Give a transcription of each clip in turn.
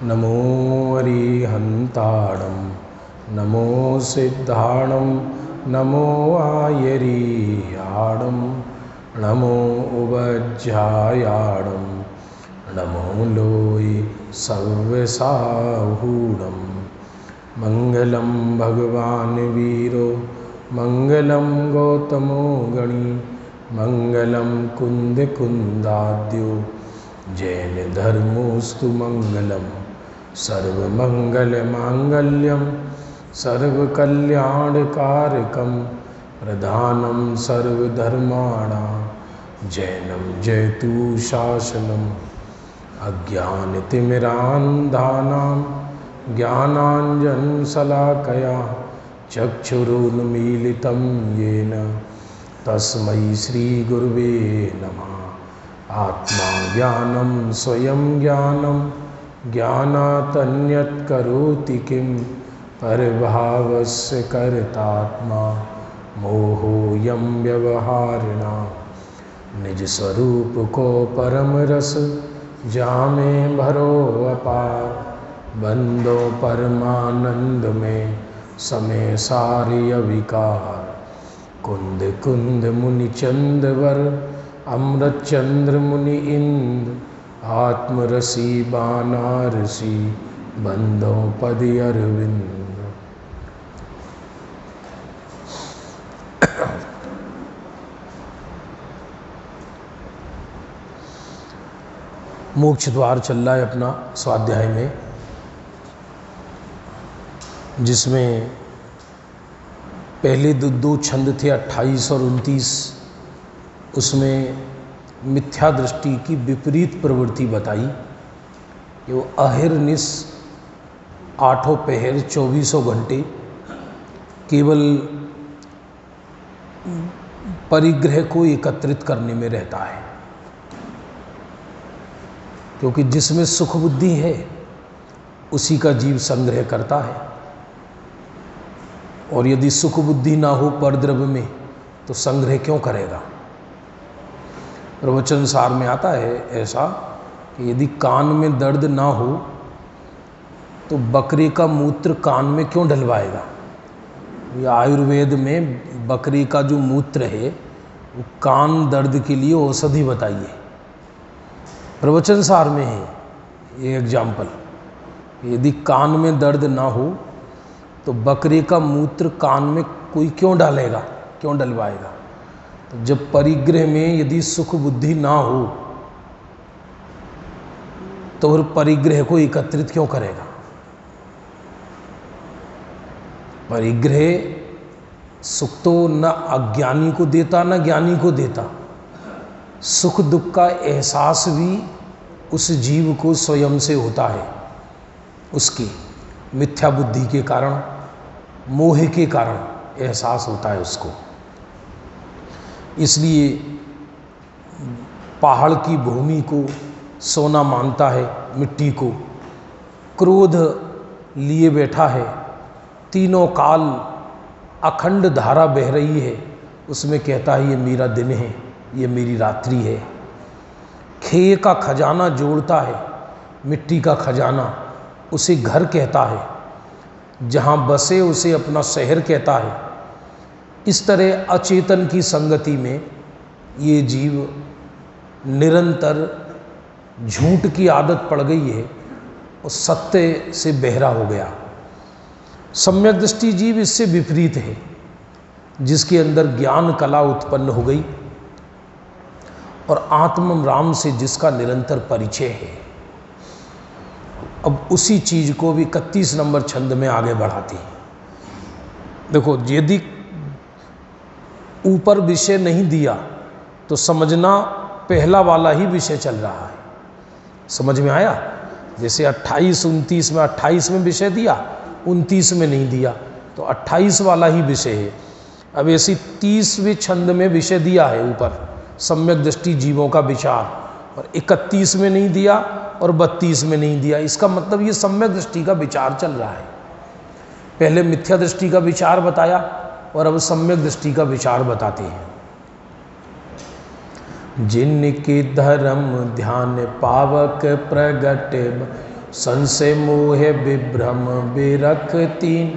नमो अरिहन्ताणं नमो सिद्धाणं नमो आयर्याणं नमो उवज्झायाणं नमो लोये सव्यसाहूणं। मंगलं भगवान् वीरो मंगलं गौतमो गणी मंगलं कुन्दकुन्दाद्यो जैन धर्मोस्तु मंगलम् सर्वमंगलमांगल्यं सर्वकल्याणकारकं प्रधानं सर्वधर्माणां जैनं जयतु शासनम्। अज्ञानतिमिरान्धानां ज्ञानाञ्जनशलाकया चक्षुरुन्मीलितं येन तस्मै श्रीगुरुवे नमः। आत्मा ज्ञानं स्वयं ज्ञानं ज्ञानात् करोति किं परभावस्य कर्तात्मा मोहोऽयं व्यवहारिणा। निज स्वरूप को परम रस जामे भरो अपार बंदो परमानंद में समय सारे अविकार। कुंद कुंद मुनि चंदवर अमृत चंद्र मुनि इंद्र आत्मरसी बानारसी बंदो पद अरविंद। मोक्ष द्वार चल रहा है अपना स्वाध्याय में, जिसमें पहले दो छंद थे 28 और 29। उसमें मिथ्या दृष्टि की विपरीत प्रवृत्ति बताई कि वो अहिर्निश 8 पहर 24 घंटे केवल परिग्रह को एकत्रित करने में रहता है, क्योंकि जिसमें सुख बुद्धि है उसी का जीव संग्रह करता है, और यदि सुख बुद्धि ना हो परद्रव्य में तो संग्रह क्यों करेगा। प्रवचन सार में आता है ऐसा कि यदि कान में दर्द ना हो तो बकरी का मूत्र कान में क्यों डलवाएगा। ये आयुर्वेद में बकरी का जो मूत्र है वो कान दर्द के लिए औषधि बताइए। प्रवचन सार में है ये एग्जाम्पल। यदि कान में दर्द ना हो तो बकरी का मूत्र कान में कोई क्यों डालेगा, क्यों डलवाएगा। तो जब परिग्रह में यदि सुख बुद्धि ना हो तो फिर परिग्रह को एकत्रित क्यों करेगा। परिग्रह सुख तो न अज्ञानी को देता न ज्ञानी को देता। सुख दुख का एहसास भी उस जीव को स्वयं से होता है, उसकी मिथ्या बुद्धि के कारण, मोह के कारण एहसास होता है उसको। इसलिए पहाड़ की भूमि को सोना मानता है, मिट्टी को। क्रोध लिए बैठा है, तीनों काल अखंड धारा बह रही है, उसमें कहता है ये मेरा दिन है, ये मेरी रात्रि है। खेय का खजाना जोड़ता है, मिट्टी का खजाना, उसे घर कहता है, जहाँ बसे उसे अपना शहर कहता है। इस तरह अचेतन की संगति में ये जीव निरंतर झूठ की आदत पड़ गई है और सत्य से बहरा हो गया। सम्यक दृष्टि जीव इससे विपरीत है, जिसके अंदर ज्ञान कला उत्पन्न हो गई और आत्म राम से जिसका निरंतर परिचय है। अब उसी चीज को भी 31 नंबर छंद में आगे बढ़ाती है। देखो, यदि ऊपर विषय नहीं दिया तो समझना पहला वाला ही विषय चल रहा है। समझ में आया। जैसे 28 29 में 28 में विषय दिया, 29 में नहीं दिया, तो 28 वाला ही विषय है। अब ऐसी 30वें छंद में विषय दिया है ऊपर, सम्यक दृष्टि जीवों का विचार, और 31 में नहीं दिया और 32 में नहीं दिया। इसका मतलब ये सम्यक दृष्टि का विचार चल रहा है। पहले मिथ्या दृष्टि का विचार बताया और अब सम्यक दृष्टि का विचार बताते हैं। जिनके धर्म ध्यान पावक प्रगट संशय मोह विभ्रम बिरख तीन,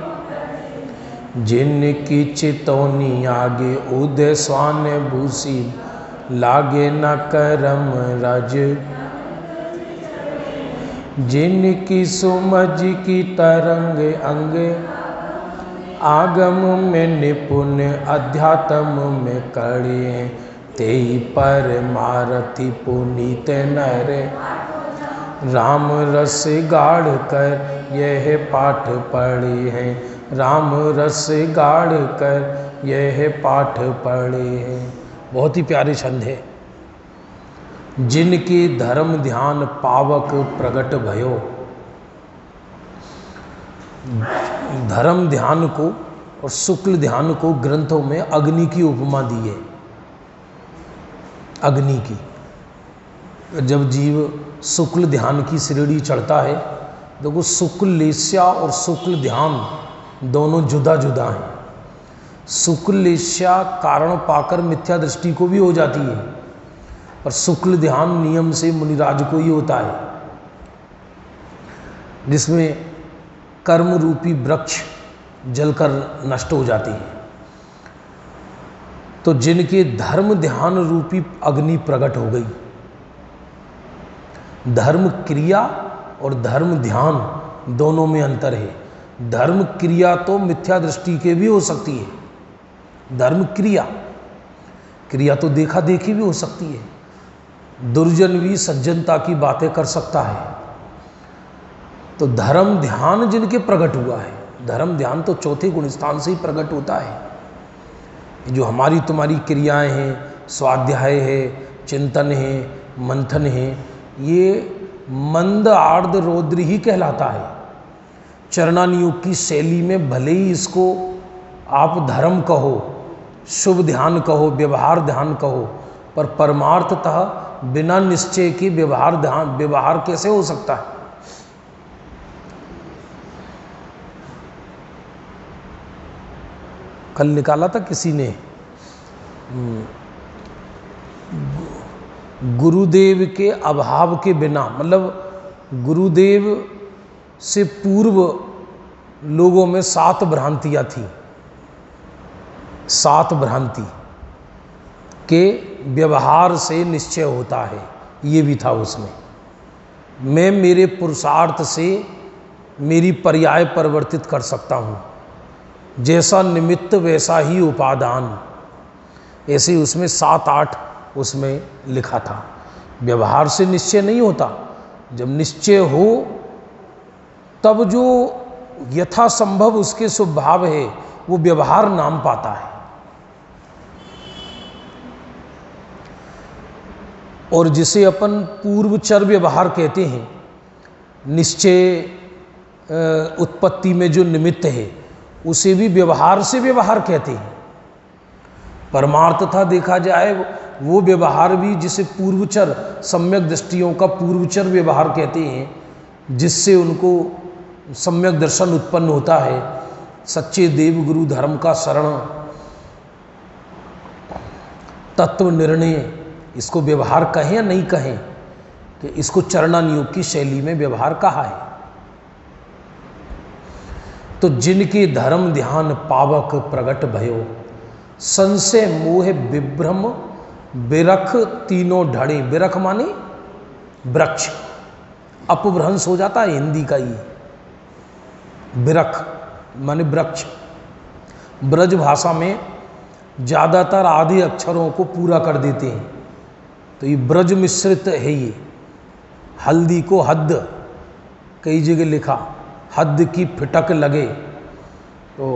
जिनकी चितौनी आगे उदय स्वान भूसी, लागे न करम रज, जिनकी सुमझ की तरंग अंग, आगम में निपुण अध्यात्म में कड़े, तेई पर मारती पुनीत नर, राम रस गाढ़ कर यह पाठ पढ़े हैं, राम रस गाढ़ कर यह पाठ पढ़े हैं। बहुत ही प्यारे छंद है। जिनके धर्म ध्यान पावक प्रगट भयो, धर्म ध्यान को और शुक्ल ध्यान को ग्रंथों में अग्नि की उपमा दी है। अग्नि की, जब जीव शुक्ल ध्यान की श्रेणी चढ़ता है, देखो शुक्ल लेस्या और शुक्ल ध्यान दोनों जुदा जुदा हैं। शुक्ल लेस्या कारण पाकर मिथ्या दृष्टि को भी हो जाती है, और शुक्ल ध्यान नियम से मुनिराज को ही होता है, जिसमें कर्म रूपी वृक्ष जलकर नष्ट हो जाती है। तो जिनके धर्म ध्यान रूपी अग्नि प्रकट हो गई, धर्म क्रिया और धर्म ध्यान दोनों में अंतर है। धर्म क्रिया तो मिथ्या दृष्टि के भी हो सकती है, धर्म क्रिया, क्रिया तो देखा देखी भी हो सकती है। दुर्जन भी सज्जनता की बातें कर सकता है। तो धर्म ध्यान जिनके प्रकट हुआ है, धर्म ध्यान तो चौथे गुण स्थान से ही प्रकट होता है। जो हमारी तुम्हारी क्रियाएं हैं, स्वाध्याय है, चिंतन है, मंथन है, ये मंद आर्द्र रौद्र ही कहलाता है। चरणानुयोग की शैली में भले ही इसको आप धर्म कहो, शुभ ध्यान कहो, व्यवहार ध्यान कहो, पर परमार्थतः बिना निश्चय के व्यवहार ध्यान व्यवहार कैसे हो सकता है? कल निकाला था किसी ने, गुरुदेव के अभाव के बिना, मतलब गुरुदेव से पूर्व लोगों में 7 भ्रांतियां थी। 7 भ्रांति के व्यवहार से निश्चय होता है, ये भी था उसमें। मैं मेरे पुरुषार्थ से मेरी पर्याय परिवर्तित कर सकता हूँ, जैसा निमित्त वैसा ही उपादान, ऐसे उसमें 7-8 उसमें लिखा था। व्यवहार से निश्चय नहीं होता, जब निश्चय हो तब जो यथासंभव उसके स्वभाव है वो व्यवहार नाम पाता है। और जिसे अपन पूर्वचर व्यवहार कहते हैं, निश्चय उत्पत्ति में जो निमित्त है उसे भी व्यवहार से व्यवहार कहते हैं। परमार्थतः देखा जाए वो व्यवहार भी जिसे पूर्वचर सम्यक दृष्टियों का पूर्वचर व्यवहार कहते हैं, जिससे उनको सम्यक दर्शन उत्पन्न होता है। सच्चे देव गुरु धर्म का शरण, तत्व निर्णय, इसको व्यवहार कहें या नहीं कहें, कि इसको चरणानुयोग की शैली में व्यवहार कहा है। तो जिनके धर्म ध्यान पावक प्रगट भयो, संशय मोह विभ्रम बिरख तीनों ढड़े। बिरख माने वृक्ष, अपभ्रंश हो जाता है हिंदी का ये। बिरख माने वृक्ष। ब्रज भाषा में ज़्यादातर आधे अक्षरों को पूरा कर देते हैं, तो ये ब्रज मिश्रित है। ये हल्दी को हद, कई जगह लिखा हद की फिटक लगे तो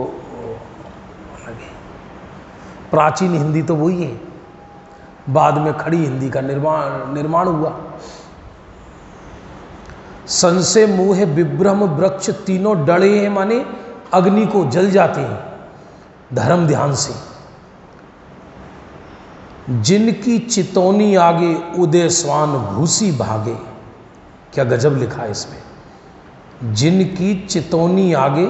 लगे। प्राचीन हिंदी तो वही है, बाद में खड़ी हिंदी का निर्माण हुआ। संशय मोह विभ्रम वृक्ष तीनों डले हैं, माने अग्नि को जल जाते हैं धर्म ध्यान से। जिनकी चितौनी आगे उदय स्वान भूसी भागे। क्या गजब लिखा है इसमें। जिनकी चितौनी आगे,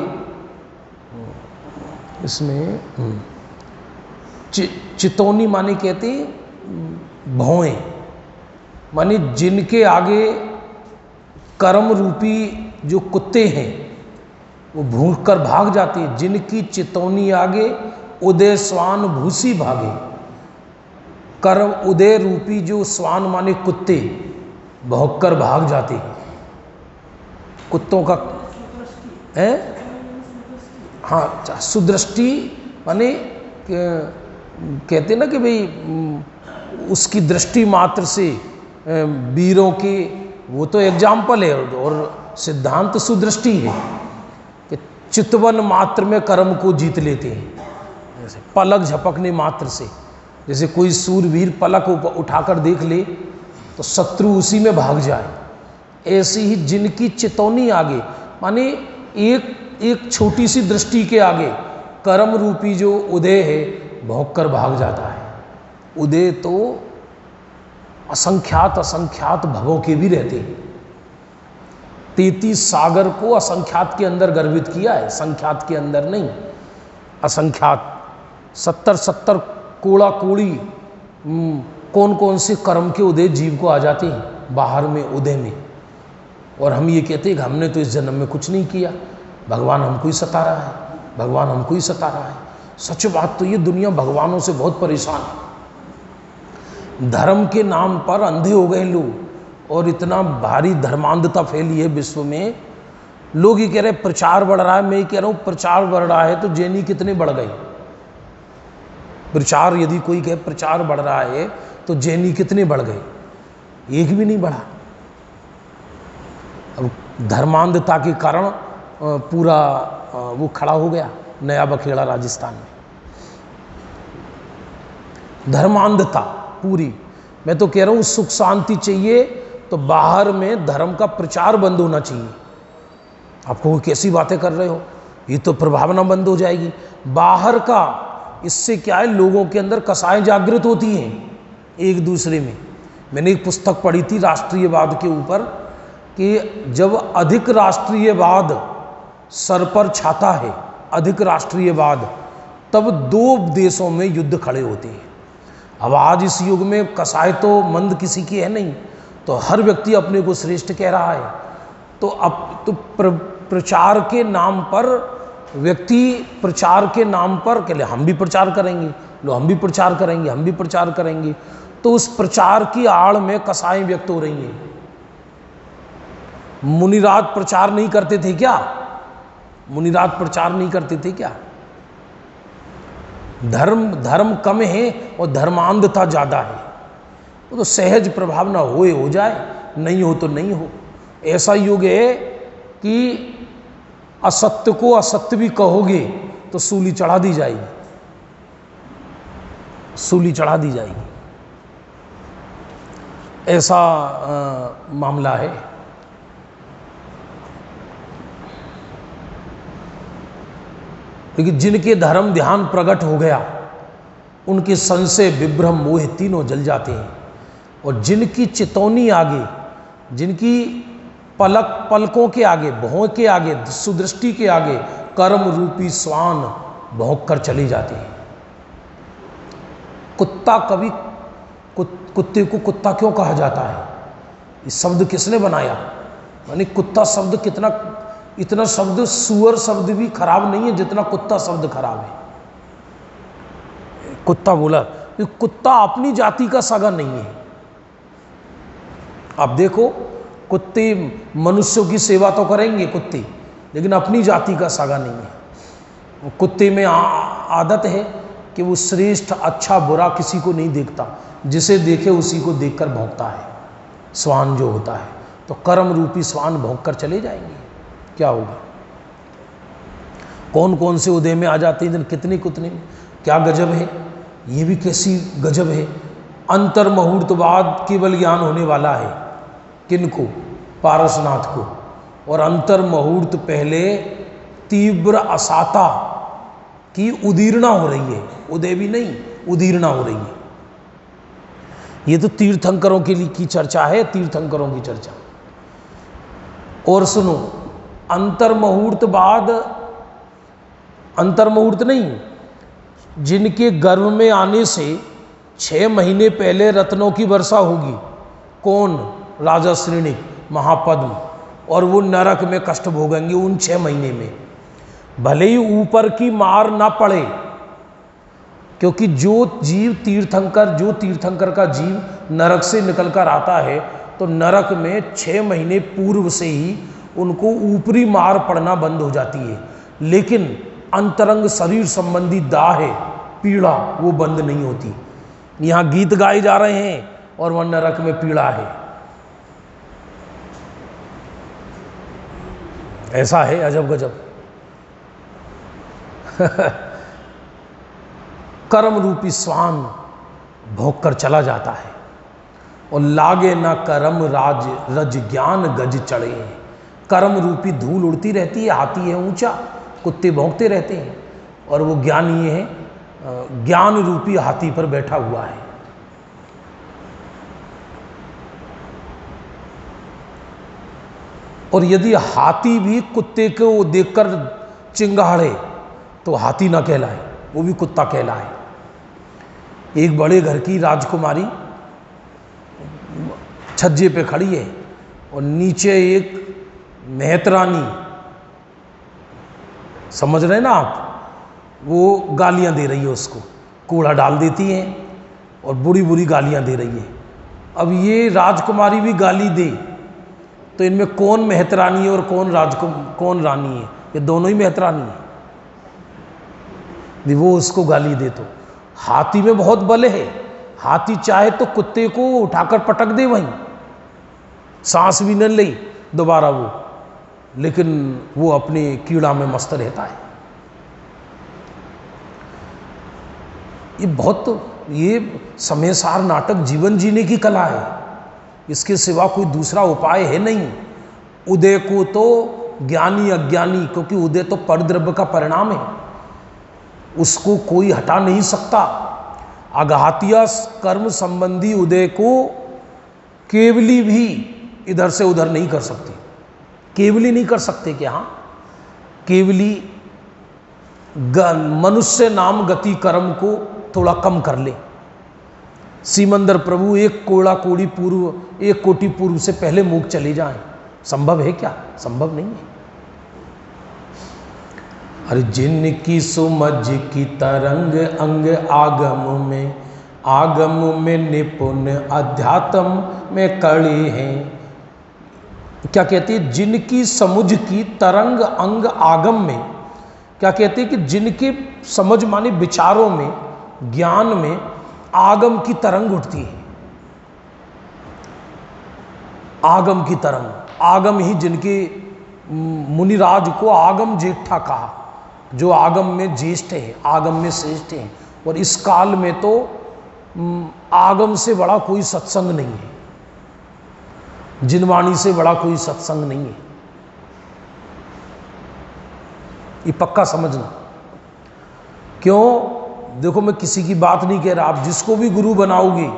इसमें चितौनी माने कहते हैं भौएं, माने जिनके आगे कर्म रूपी जो कुत्ते हैं वो भूख कर भाग जाते हैं। जिनकी चितौनी आगे उदय स्वान भूसी भागे। कर्म उदय रूपी जो स्वान माने कुत्ते भौंक कर भाग जाते हैं। कुत्तों का है, हाँ, सुदृष्टि माने कहते ना कि भाई उसकी दृष्टि मात्र से वीरों की, वो तो एग्जाम्पल है, और सिद्धांत सुदृष्टि है कि चितवन मात्र में कर्म को जीत लेते हैं। जैसे पलक झपकने मात्र से, जैसे कोई सूरवीर पलक उठाकर देख ले तो शत्रु उसी में भाग जाए, ऐसे ही जिनकी चितौनी आगे माने एक छोटी सी दृष्टि के आगे कर्म रूपी जो उदय है भौंक कर भाग जाता है। उदय तो असंख्यात भवों के भी रहते हैं। 33 सागर को असंख्यात के अंदर गर्भित किया है, संख्यात के अंदर नहीं, असंख्यात। 70 कोड़ा कोड़ी कौन कौन से कर्म के उदय जीव को आ जाते हैं बाहर में, उदय में। और हम ये कहते हैं कि हमने तो इस जन्म में कुछ नहीं किया, भगवान हमको ही सता रहा है, भगवान हमको ही सता रहा है। सच बात तो ये दुनिया भगवानों से बहुत परेशान है। धर्म के नाम पर अंधे हो गए लोग, और इतना भारी धर्मांधता फैली है विश्व में। लोग ये कह रहे हैं प्रचार बढ़ रहा है, मैं ये कह रहा हूँ प्रचार बढ़ रहा है तो जैनी कितने बढ़ गए। प्रचार, यदि कोई कहे प्रचार बढ़ रहा है तो जैनी कितने बढ़ गए, एक भी नहीं बढ़ा। अब धर्मांधता के कारण पूरा वो खड़ा हो गया नया बखेड़ा राजस्थान में। धर्मांधता पूरी। मैं तो कह रहा हूँ सुख शांति चाहिए तो बाहर में धर्म का प्रचार बंद होना चाहिए। आपको कैसी बातें कर रहे हो, ये तो प्रभावना बंद हो जाएगी। बाहर का, इससे क्या है, लोगों के अंदर कसाएं जागृत होती हैं एक दूसरे में। मैंने एक पुस्तक पढ़ी थी राष्ट्रीयवाद के ऊपर कि जब अधिक राष्ट्रीयवाद सर पर छाता है, अधिक राष्ट्रीयवाद, तब दो देशों में युद्ध खड़े होते हैं। अब आज इस युग में कसाई तो मंद किसी की है नहीं, तो हर व्यक्ति अपने को श्रेष्ठ कह रहा है। तो अब तो प्रचार के नाम पर व्यक्ति, प्रचार के नाम पर कह ले हम भी प्रचार करेंगे, लो हम भी प्रचार करेंगे, हम भी प्रचार करेंगे, तो उस प्रचार की आड़ में कसाएं व्यक्त हो रही हैं। मुनिराज प्रचार नहीं करते थे क्या? मुनिराज प्रचार नहीं करते थे क्या? धर्म कम है और धर्मांधता ज्यादा है। वो तो सहज प्रभाव ना हो जाए, नहीं हो तो नहीं हो। ऐसा युग है कि असत्य को असत्य भी कहोगे तो सूली चढ़ा दी जाएगी, सूली चढ़ा दी जाएगी। ऐसा मामला है। लेकिन जिनके धर्म ध्यान प्रकट हो गया उनके संशय विभ्रम मोह तीनों जल जाते हैं। और जिनकी चितौनी आगे, जिनकी पलकों के आगे, भौं के आगे, सुदृष्टि के आगे कर्म रूपी स्वान भौंक कर चले जाते हैं। कुत्ता कभी कुत्ते को कुत्ता क्यों कहा जाता है? इस शब्द किसने बनाया? यानी कुत्ता शब्द कितना, इतना शब्द, सुअर शब्द भी खराब नहीं है जितना कुत्ता शब्द खराब है। कुत्ता बोला, कुत्ता अपनी जाति का सगा नहीं है। आप देखो, कुत्ते मनुष्यों की सेवा तो करेंगे कुत्ते, लेकिन अपनी जाति का सगा नहीं है। कुत्ते में आदत है कि वो श्रेष्ठ अच्छा बुरा किसी को नहीं देखता, जिसे देखे उसी को देखकर भौंकता है। स्वान जो होता है, तो कर्म रूपी स्वान भौंक कर चले जाएंगे। क्या होगा? कौन कौन से उदय में आ जाते हैं, कितने कितने, क्या गजब है। ये भी कैसी गजब है। अंतर मुहूर्त बाद केवल ज्ञान होने वाला है। किनको? पारसनाथ को। और अंतर मुहूर्त पहले तीव्र असाता की उदीर्णा हो रही है। उदय भी नहीं, उदीर्णा हो रही है। ये तो तीर्थंकरों के लिए की चर्चा है, तीर्थंकरों की चर्चा। और सुनो, अंतर मुहूर्त बाद, अंतर मुहूर्त नहीं, जिनके गर्भ में आने से 6 महीने पहले रत्नों की वर्षा होगी। कौन? राजा श्रेणिक, महापद्म, और वो नरक में कष्ट भोगेंगे उन 6 महीने में। भले ही ऊपर की मार ना पड़े, क्योंकि जो तीर्थंकर का जीव नरक से निकलकर आता है तो नरक में 6 महीने पूर्व से ही उनको ऊपरी मार पड़ना बंद हो जाती है, लेकिन अंतरंग शरीर संबंधी दाह है, पीड़ा, वो बंद नहीं होती। यहाँ गीत गाए जा रहे हैं और वह नरक में पीड़ा है। ऐसा है अजब गजब। कर्म रूपी स्वान भोग कर चला जाता है और लागे ना कर्म राज रज ज्ञान गज चढ़े। कर्म रूपी धूल उड़ती रहती है, हाथी है ऊंचा, कुत्ते भौंकते रहते हैं, और वो ज्ञानी है, ज्ञान रूपी हाथी पर बैठा हुआ है। और यदि हाथी भी कुत्ते को देखकर चिंगाड़े तो हाथी ना कहलाए, वो भी कुत्ता कहलाए। एक बड़े घर की राजकुमारी छज्जे पे खड़ी है और नीचे एक मेहतरानी, समझ रहे ना आप, वो गालियां दे रही है उसको, कूड़ा डाल देती है और बुरी बुरी गालियां दे रही है। अब ये राजकुमारी भी गाली दे तो इनमें कौन मेहतरानी है और कौन रानी है? ये दोनों ही मेहतरानी है। वो उसको गाली दे तो हाथी में बहुत बल है, हाथी चाहे तो कुत्ते को उठाकर पटक दे, वहीं सांस भी न ले दोबारा वो, लेकिन वो अपने कीड़ा में मस्त रहता है। ये समयसार नाटक जीवन जीने की कला है, इसके सिवा कोई दूसरा उपाय है नहीं। उदय को तो ज्ञानी अज्ञानी, क्योंकि उदय तो परद्रव्य का परिणाम है, उसको कोई हटा नहीं सकता। अघातिया कर्म संबंधी उदय को केवली भी इधर से उधर नहीं कर सकती। केवली नहीं कर सकते कि हाँ, केवली मनुष्य नाम गति कर्म को थोड़ा कम कर ले। सीमंदर प्रभु एक कोटि पूर्व से पहले मूक चले जाएं, संभव है क्या? संभव नहीं है। अरे जिनकी सुमझ की तरंग अंग आगम में निपुण अध्यात्म में कड़ी हैं। क्या कहती है? जिनकी समुझ की तरंग अंग आगम में, क्या कहते हैं कि जिनके समझ माने विचारों में, ज्ञान में आगम की तरंग उठती है। आगम की तरंग, आगम ही जिनके, मुनिराज को आगम जेठा कहा, जो आगम में ज्येष्ठ है, आगम में श्रेष्ठ है। और इस काल में तो आगम से बड़ा कोई सत्संग नहीं है, जिनवाणी से बड़ा कोई सत्संग नहीं है। ये पक्का समझना। क्यों? देखो, मैं किसी की बात नहीं कह रहा, आप जिसको भी गुरु बनाओगे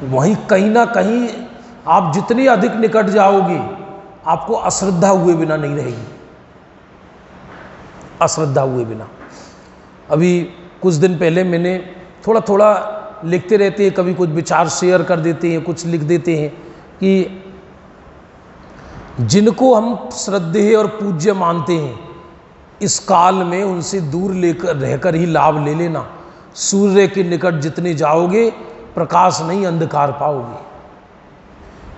वहीं कहीं ना कहीं आप जितनी अधिक निकट जाओगे आपको अश्रद्धा हुए बिना नहीं रहेगी, अश्रद्धा हुए बिना। अभी कुछ दिन पहले मैंने थोड़ा थोड़ा लिखते रहते हैं, कभी कुछ विचार शेयर कर देते हैं, कुछ लिख देते हैं कि जिनको हम श्रद्धेय और पूज्य मानते हैं, इस काल में उनसे दूर लेकर रहकर ही लाभ ले लेना। सूर्य के निकट जितने जाओगे प्रकाश नहीं, अंधकार पाओगे।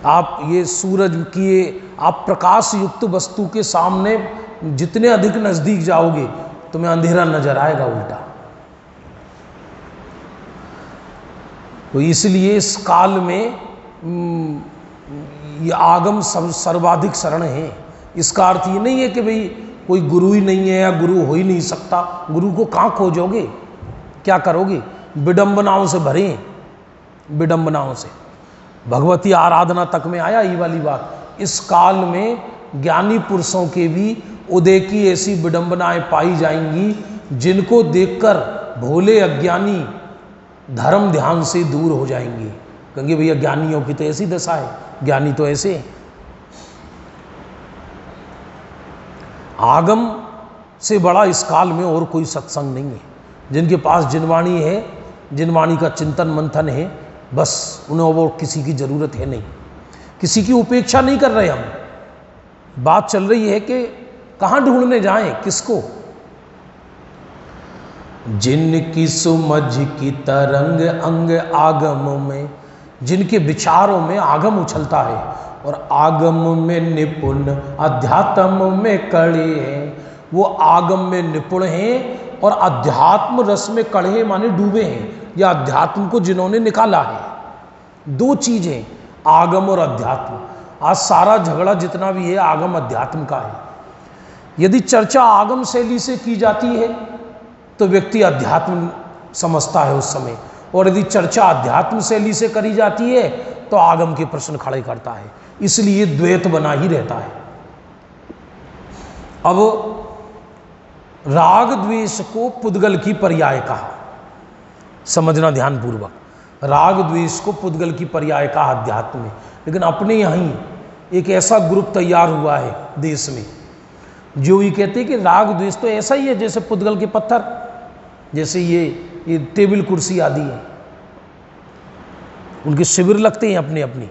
आप ये सूरज की, आप प्रकाश युक्त वस्तु के सामने जितने अधिक नजदीक जाओगे तुम्हें अंधेरा नजर आएगा उल्टा। तो इसलिए इस काल में ये आगम सर्वाधिक शरण है। इसका अर्थ ये नहीं है कि भाई कोई गुरु ही नहीं है या गुरु हो ही नहीं सकता। गुरु को कहाँ खोजोगे, क्या करोगे? विडंबनाओं से भरे, विडंबनाओं से। भगवती आराधना तक में आया ये वाली बात। इस काल में ज्ञानी पुरुषों के भी उदय की ऐसी विडंबनाएं पाई जाएंगी जिनको देखकर भोले अज्ञानी धर्म ध्यान से दूर हो जाएंगे। कहेंगे भैया ज्ञानियों की तो ऐसी दशा है, ज्ञानी तो ऐसे है। आगम से बड़ा इस काल में और कोई सत्संग नहीं है। जिनके पास जिनवाणी है, जिनवाणी का चिंतन मंथन है, बस उन्हें वो किसी की जरूरत है नहीं। किसी की उपेक्षा नहीं कर रहे हम। बात चल रही है कि कहाँ ढूंढने जाएं, किसको। जिनकी सुमझ की तरंग अंग आगम में, जिनके विचारों में आगम उछलता है और आगम में निपुण अध्यात्म में कड़े हैं, वो आगम में निपुण हैं और अध्यात्म रस में कड़े माने डूबे हैं, या अध्यात्म को जिन्होंने निकाला है। दो चीजें, आगम और अध्यात्म। आज सारा झगड़ा जितना भी है आगम अध्यात्म का है। यदि चर्चा आगम शैली से की जाती है तो व्यक्ति अध्यात्म समझता है उस समय, और यदि चर्चा अध्यात्म शैली से करी जाती है तो आगम के प्रश्न खड़े करता है। इसलिए द्वैत बना ही रहता है। अब राग द्वेष को पुद्गल की पर्याय कहा, समझना ध्यान पूर्वक। राग द्वेष को पुद्गल की पर्याय कहा अध्यात्म में। लेकिन अपने यहाँ एक ऐसा ग्रुप तैयार हुआ है देश में जो ये कहते हैं कि राग द्वेष तो ऐसा ही है जैसे पुद्गल के पत्थर, जैसे ये टेबल कुर्सी आदि है। उनके शिविर लगते हैं अपने अपने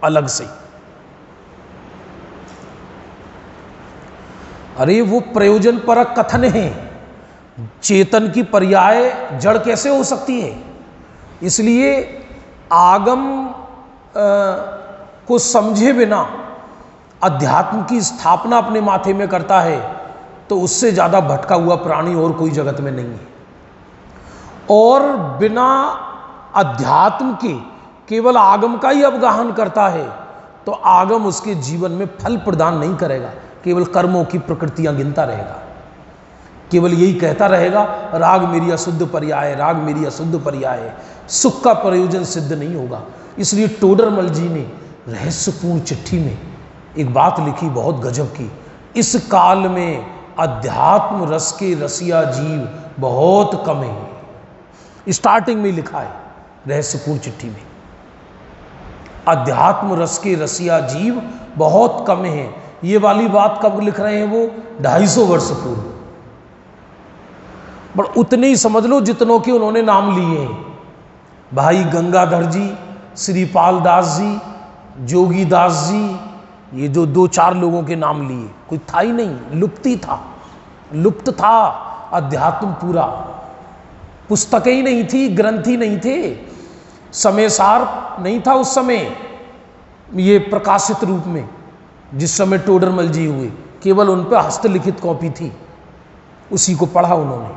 अलग से। अरे वो प्रयोजन परक कथन है। चेतन की पर्याय जड़ कैसे हो सकती है? इसलिए आगम को समझे बिना अध्यात्म की स्थापना अपने माथे में करता है तो उससे ज्यादा भटका हुआ प्राणी और कोई जगत में नहीं है। और बिना अध्यात्म के केवल आगम का ही अवगाहन करता है तो आगम उसके जीवन में फल प्रदान नहीं करेगा, केवल कर्मों की प्रकृतियां गिनता रहेगा, केवल यही कहता रहेगा राग मेरी अशुद्ध पर्याय, राग मेरी अशुद्ध पर्याय। सुख का प्रयोजन सिद्ध नहीं होगा। इसलिए टोडरमल जी ने रहस्यपूर्ण चिट्ठी में एक बात लिखी बहुत गजब की। इस काल में अध्यात्म रस के रसिया जीव बहुत कम है। स्टार्टिंग में लिखा है रहस्यपूर्ण चिट्ठी में, अध्यात्म रस के रसिया जीव बहुत कम है। ये वाली बात कब लिख रहे हैं? वो 250 वर्ष पूर्व। पर उतने ही समझ लो जितनों के उन्होंने नाम लिए हैं। भाई गंगाधर जी, श्रीपाल दास जी, जोगी दास जी, ये जो 2-4 लोगों के नाम लिए, कोई था ही नहीं, लुप्त ही था, लुप्त था अध्यात्म पूरा। पुस्तकें ही नहीं थी, ग्रंथ ही नहीं थे, समय सार नहीं था उस समय ये प्रकाशित रूप में। जिस समय टोडरमल जी हुए केवल उन पर हस्तलिखित कॉपी थी, उसी को पढ़ा उन्होंने।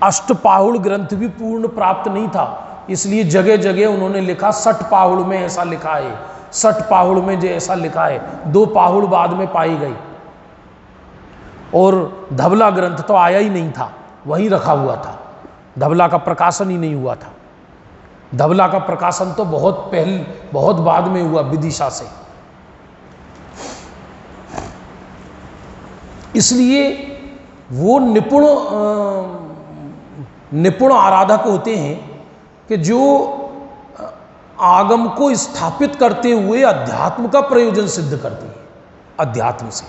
अष्टपाहुड़ ग्रंथ भी पूर्ण प्राप्त नहीं था, इसलिए जगह जगह उन्होंने लिखा 60 पाहुड़ में ऐसा लिखा है, 60 पाहुड़ में जो ऐसा लिखा है। 2 पाहुड़ बाद में पाई गई। और धबला ग्रंथ तो आया ही नहीं था, वहीं रखा हुआ था, धबला का प्रकाशन ही नहीं हुआ था। धबला का प्रकाशन तो बहुत पहले, बहुत बाद में हुआ विदिशा से। इसलिए वो निपुण आराधक होते हैं कि जो आगम को स्थापित करते हुए अध्यात्म का प्रयोजन सिद्ध करते हैं अध्यात्म से।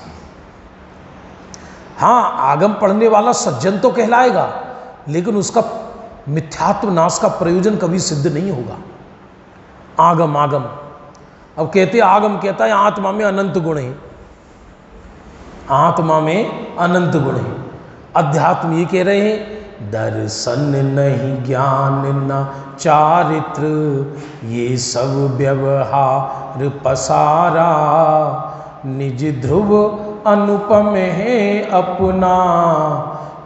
हाँ, आगम पढ़ने वाला सज्जन तो कहलाएगा, लेकिन उसका मिथ्यात्व नाश का प्रयोजन कभी सिद्ध नहीं होगा। आगम आगम अब कहते, आगम कहता है आत्मा में अनंत गुण है, आत्मा में अनंत गुण है। अध्यात्म ये कह रहे हैं दर्शन नहीं, ज्ञान न चारित्र, ये सब व्यवहार पसारा, निज ध्रुव अनुपम है अपना,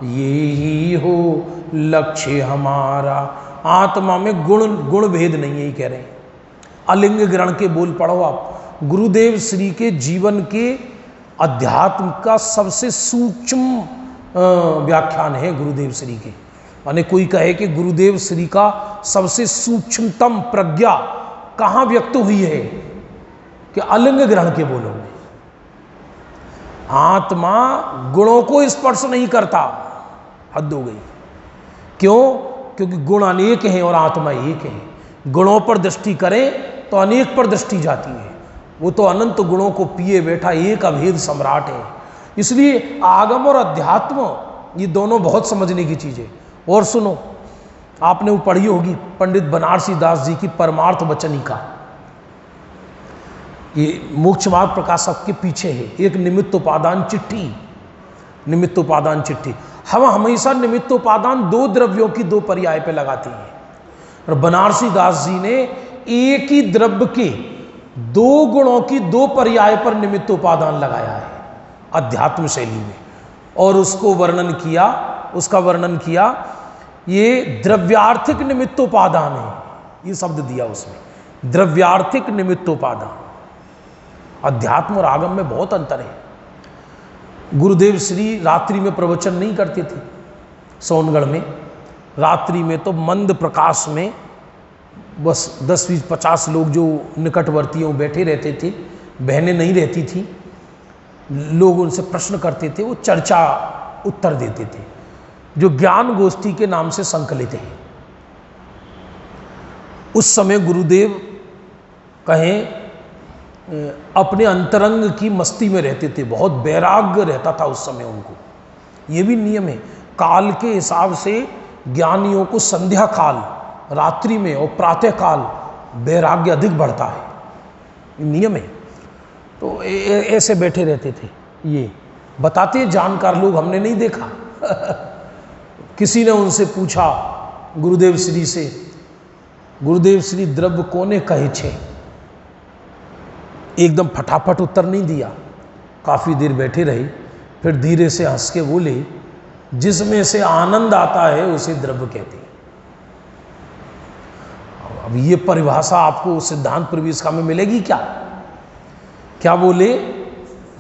ये ही हो लक्ष्य हमारा। आत्मा में गुण भेद नहीं है, ये कह रहे हैं। अलिंग ग्रहण के बोल पढ़ो आप। गुरुदेव श्री के जीवन के अध्यात्म का सबसे सूक्ष्म व्याख्यान है गुरुदेव श्री के। माने कोई कहे कि गुरुदेव श्री का सबसे सूक्ष्मतम प्रज्ञा कहाँ व्यक्त हुई है, कि अलिंग ग्रहण के बोलों में। आत्मा गुणों को स्पर्श नहीं करता, हद हो गई। क्यों? क्योंकि गुण अनेक हैं और आत्मा एक है। गुणों पर दृष्टि करें तो अनेक पर दृष्टि जाती है। वो तो अनंत गुणों को पिए बैठा एक अभेद सम्राट है। इसलिए आगम और अध्यात्म ये दोनों बहुत समझने की चीज़ें। और सुनो, आपने वो पढ़ी होगी पंडित बनारसी दास जी की परमार्थ वचनिका। ये मोक्ष मार्ग प्रकाशक के पीछे है एक निमित्तोपादान चिट्ठी। निमित्तोपादान चिट्ठी हम हमेशा निमित्तोपादान दो द्रव्यों की दो पर्याय पे लगाते हैं, और बनारसी दास जी ने एक ही द्रव्य के दो गुणों की दो पर्याय पर निमित्तोपादान लगाया है अध्यात्म शैली में, और उसको वर्णन किया, उसका वर्णन किया ये द्रव्यार्थिक निमित्तोपादान है, ये शब्द दिया उसमें, द्रव्यार्थिक निमित्तोपादान। अध्यात्म और आगम में बहुत अंतर है। गुरुदेव श्री रात्रि में प्रवचन नहीं करते थे सोनगढ़ में, रात्रि में तो मंद प्रकाश में बस 10-20-50 लोग जो निकटवर्ती हैं वो बैठे रहते थे, बहनें नहीं रहती थी, लोग उनसे प्रश्न करते थे, वो चर्चा उत्तर देते थे जो ज्ञान गोष्ठी के नाम से संकलित है। उस समय गुरुदेव कहें अपने अंतरंग की मस्ती में रहते थे, बहुत वैराग्य रहता था उस समय उनको। ये भी नियम है, काल के हिसाब से ज्ञानियों को संध्या काल रात्रि में और प्रातः काल वैराग्य अधिक बढ़ता है, नियम है। तो ऐसे बैठे रहते थे, ये बताते हैं जानकार लोग, हमने नहीं देखा। किसी ने उनसे पूछा गुरुदेव श्री से, गुरुदेव श्री द्रव्य कोने कहे छे? एकदम फटाफट उत्तर नहीं दिया, काफ़ी देर बैठे रहे, फिर धीरे से हंस के बोले जिसमें से आनंद आता है उसे द्रव्य कहते हैं। अब ये परिभाषा आपको सिद्धांत प्रवेशिका में मिलेगी क्या? क्या बोले?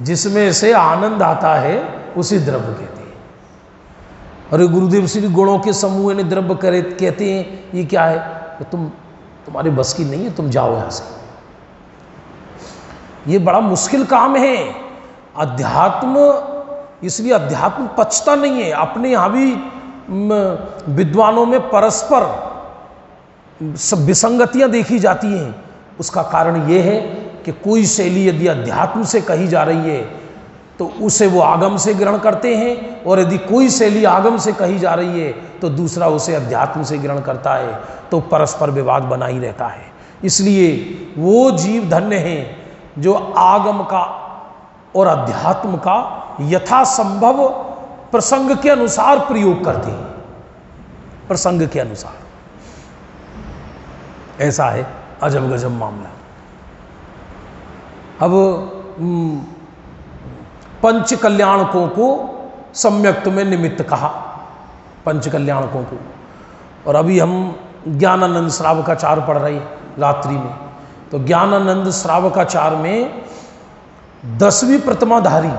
जिसमें से आनंद आता है उसे द्रव्य कहते हैं। अरे गुरुदेव श्री गुणों के समूह ने द्रव्य करे कहते हैं, ये क्या है? तो तुम्हारे बस की नहीं है, तुम जाओ यहां से। ये बड़ा मुश्किल काम है अध्यात्म, इसलिए अध्यात्म पचता नहीं है। अपने यहां भी विद्वानों में परस्पर सब विसंगतियां देखी जाती हैं। उसका कारण यह है कि कोई शैली यदि अध्यात्म से कही जा रही है तो उसे वो आगम से ग्रहण करते हैं, और यदि कोई शैली आगम से कही जा रही है तो दूसरा उसे अध्यात्म से ग्रहण करता है, तो परस्पर विवाद बना ही रहता है। इसलिए वो जीव धन्य हैं जो आगम का और अध्यात्म का यथासंभव प्रसंग के अनुसार प्रयोग करते हैं, प्रसंग के अनुसार। ऐसा है अजब गजब मामला। अब पंच कल्याणकों को सम्यक्त में निमित्त कहा, पंच कल्याणकों को। और अभी हम ज्ञानानंद श्रावकाचार पढ़ रहे हैं रात्रि में, तो ज्ञानानंद श्रावकाचार में 10वीं प्रतिमाधारी,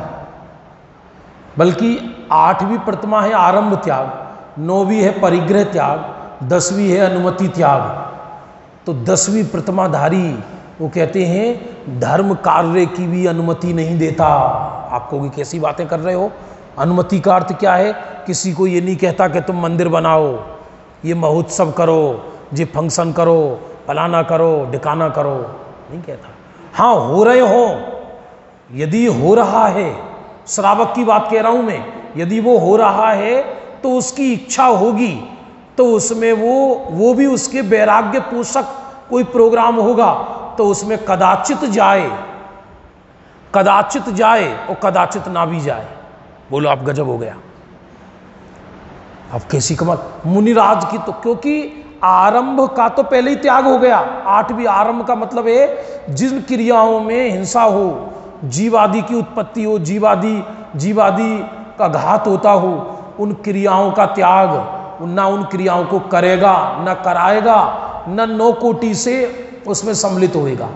बल्कि 8वीं प्रतिमा है आरंभ त्याग, 9वीं है परिग्रह त्याग, 10वीं है अनुमति त्याग। तो 10वीं प्रतिमाधारी वो कहते हैं धर्म कार्य की भी अनुमति नहीं देता। आपको भी कैसी बातें कर रहे हो? अनुमति का अर्थ क्या है? किसी को ये नहीं कहता कि तुम मंदिर बनाओ, ये महोत्सव करो, ये फंक्शन करो, फलाना करो, ढिकाना करो, नहीं कहता। हाँ, हो रहे हो, यदि हो रहा है, श्रावक की बात कह रहा हूं मैं, यदि वो हो रहा है तो उसकी इच्छा होगी तो उसमें वो भी उसके वैराग्य पोषक कोई प्रोग्राम होगा तो उसमें कदाचित जाए, कदाचित जाए और कदाचित ना भी जाए। बोलो आप गजब हो गया। अब कैसी कमाल मुनिराज की, तो क्योंकि आरंभ का तो पहले ही त्याग हो गया। 8वीं आरंभ का मतलब है जिन क्रियाओं में हिंसा हो, जीवादि की उत्पत्ति हो, जीवादि का घात होता हो, उन क्रियाओं का त्याग, ना उन क्रियाओं को करेगा, न कराएगा, न 9 कोटि से उसमें सम्मिलित होएगा।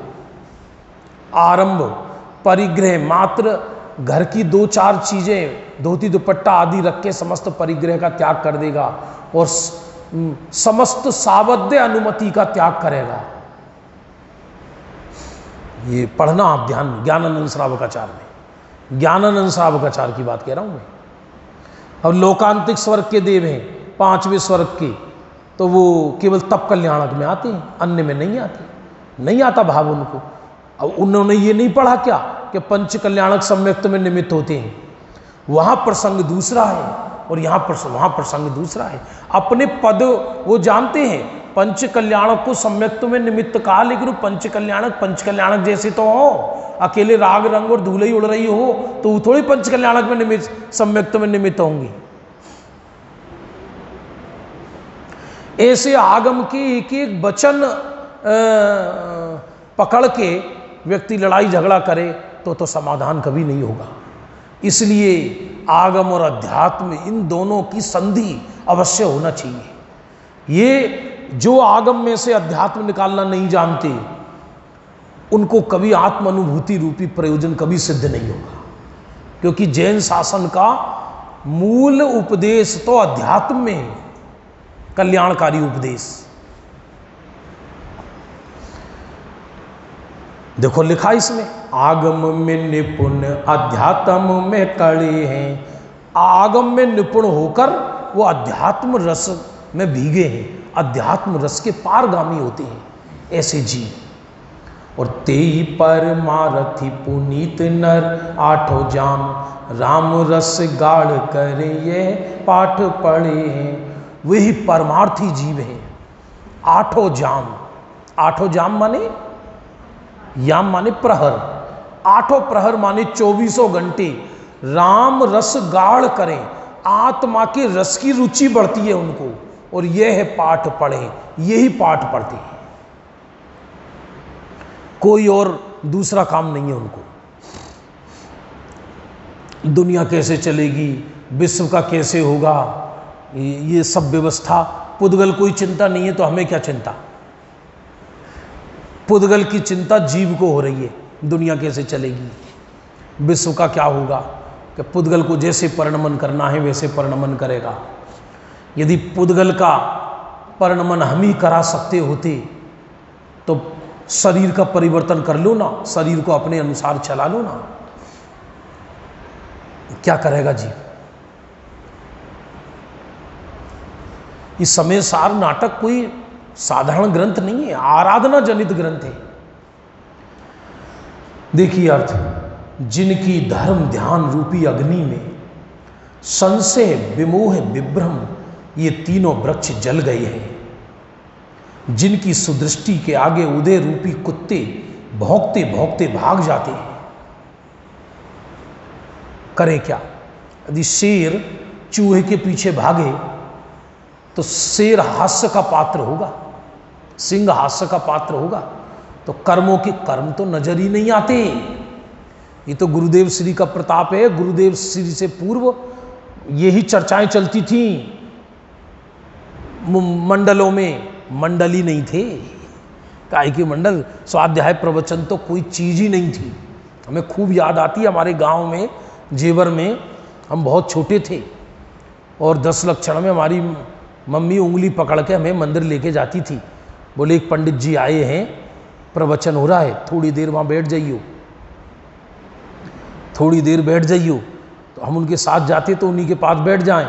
आरंभ, परिग्रह, मात्र घर की 2-4 चीजें, धोती दुपट्टा आदि रख के समस्त परिग्रह का त्याग कर देगा और समस्त सावध्य अनुमति का त्याग करेगा। ये पढ़ना आप ध्यान, ज्ञानानंद श्रावकाचार में, ज्ञानानंद श्रावकाचार की बात कह रहा हूं मैं। अब लोकांतिक स्वर्ग के देव हैं 5वें स्वर्ग के, तो वो केवल तप कल्याणक में आते हैं, अन्य में नहीं आते, नहीं आता भाव उनको। अब उन्होंने ये नहीं पढ़ा क्या कि पंच कल्याणक सम्यक्त में निमित्त होते हैं? वहां प्रसंग दूसरा है और वहां प्रसंग दूसरा है। अपने पद वो जानते हैं, पंच कल्याणक को सम्यक्त में निमित्त कहा, लेकिन पंच कल्याणक जैसे तो हो, अकेले राग रंग और धूल ही उड़ रही हो तो वो थोड़ी पंच कल्याणक में निमित्त सम्यक्त में निमित्त होंगी। ऐसे आगम के एक एक वचन पकड़ के व्यक्ति लड़ाई झगड़ा करे तो समाधान कभी नहीं होगा। इसलिए आगम और अध्यात्म इन दोनों की संधि अवश्य होना चाहिए। ये जो आगम में से अध्यात्म निकालना नहीं जानते उनको कभी आत्म अनुभूति रूपी प्रयोजन कभी सिद्ध नहीं होगा, क्योंकि जैन शासन का मूल उपदेश तो अध्यात्म में है, कल्याणकारी उपदेश। देखो लिखा इसमें, आगम में निपुण अध्यात्म में कड़े हैं। आगम में निपुण होकर वो अध्यात्म रस में भीगे हैं, अध्यात्म रस के पारगामी होते हैं ऐसे जीव। और तेई परमारथी पुनीत नर आठों जाम, राम रस गाढ़ करे ये पाठ पढ़े हैं। वही परमार्थी जीव हैं। आठों जाम माने, याम माने प्रहर, आठों प्रहर माने 24 घंटे राम रस गाढ़ करें, आत्मा के रस की रुचि बढ़ती है उनको, और यह है पाठ पढ़ें, यही पाठ पढ़ते हैं, कोई और दूसरा काम नहीं है उनको। दुनिया कैसे चलेगी, विश्व का कैसे होगा, ये सब व्यवस्था पुद्गल कोई चिंता नहीं है, तो हमें क्या चिंता। पुद्गल की चिंता जीव को हो रही है, दुनिया कैसे चलेगी, विश्व का क्या होगा, कि पुद्गल को जैसे परिणमन करना है वैसे परिणमन करेगा। यदि पुद्गल का परिणमन हम ही करा सकते होते तो शरीर का परिवर्तन कर लो ना, शरीर को अपने अनुसार चला लो ना, क्या करेगा जीव। इस समय सार नाटक कोई साधारण ग्रंथ नहीं है, आराधना जनित ग्रंथ है। देखिए अर्थ, जिनकी धर्म ध्यान रूपी अग्नि में संशय विमोह विभ्रम ये तीनों वृक्ष जल गए हैं, जिनकी सुदृष्टि के आगे उदय रूपी कुत्ते भौंकते भौंकते भाग जाते हैं, करे क्या। यदि शेर चूहे के पीछे भागे तो शेर हास्य का पात्र होगा, सिंह हास्य का पात्र होगा, तो कर्मों के कर्म तो नजर ही नहीं आते। ये तो गुरुदेव श्री का प्रताप है। गुरुदेव श्री से पूर्व यही चर्चाएं चलती थी मंडलों में, मंडल ही नहीं थे, काय के मंडल, स्वाध्याय प्रवचन तो कोई चीज ही नहीं थी। हमें खूब याद आती है, हमारे गांव में जेवर में हम बहुत छोटे थे और 10 लक्षण में हमारी मम्मी उंगली पकड़ के हमें मंदिर लेके जाती थी। बोले एक पंडित जी आए हैं, प्रवचन हो रहा है, थोड़ी देर वहाँ बैठ जाइयो, थोड़ी देर बैठ जाइयो। तो हम उनके साथ जाते तो उन्हीं के पास बैठ जाएं,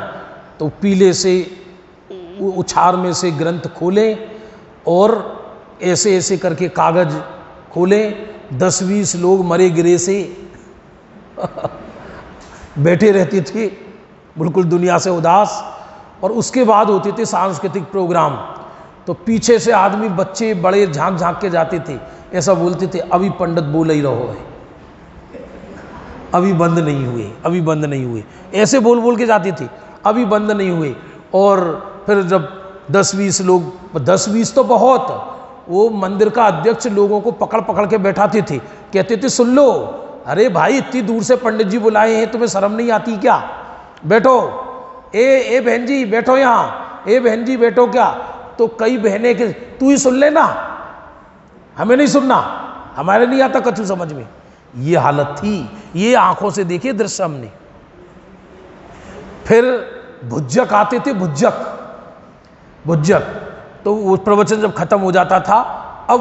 तो पीले से उछार में से ग्रंथ खोलें और ऐसे ऐसे करके कागज खोलें, 10-20 लोग मरे गिरे से बैठे रहते थे बिल्कुल दुनिया से उदास। और उसके बाद होते थे सांस्कृतिक प्रोग्राम, तो पीछे से आदमी बच्चे बड़े झांक झांक के जाते थे, ऐसा बोलते थे अभी पंडित बोल ही रहो है, अभी बंद नहीं हुए, अभी बंद नहीं हुए, ऐसे बोल बोल के जाते थे, अभी बंद नहीं हुए। और फिर जब 10-20 लोग, 10-20 तो बहुत, वो मंदिर का अध्यक्ष लोगों को पकड़ पकड़ के बैठाते थे, कहते थे सुन लो, अरे भाई इतनी दूर से पंडित जी बुलाए हैं, तुम्हें शर्म नहीं आती क्या, बैठो, ए बहन जी बैठो यहाँ, ए बहन जी बैठो क्या। तो कई बहनें के तू ही सुन लेना, हमें नहीं सुनना, हमारे नहीं आता कछु समझ में। ये हालत थी, ये आंखों से देखे दृश्य हमने। फिर भुज्जक आते थे, भुज्जक, तो वो प्रवचन जब खत्म हो जाता था, अब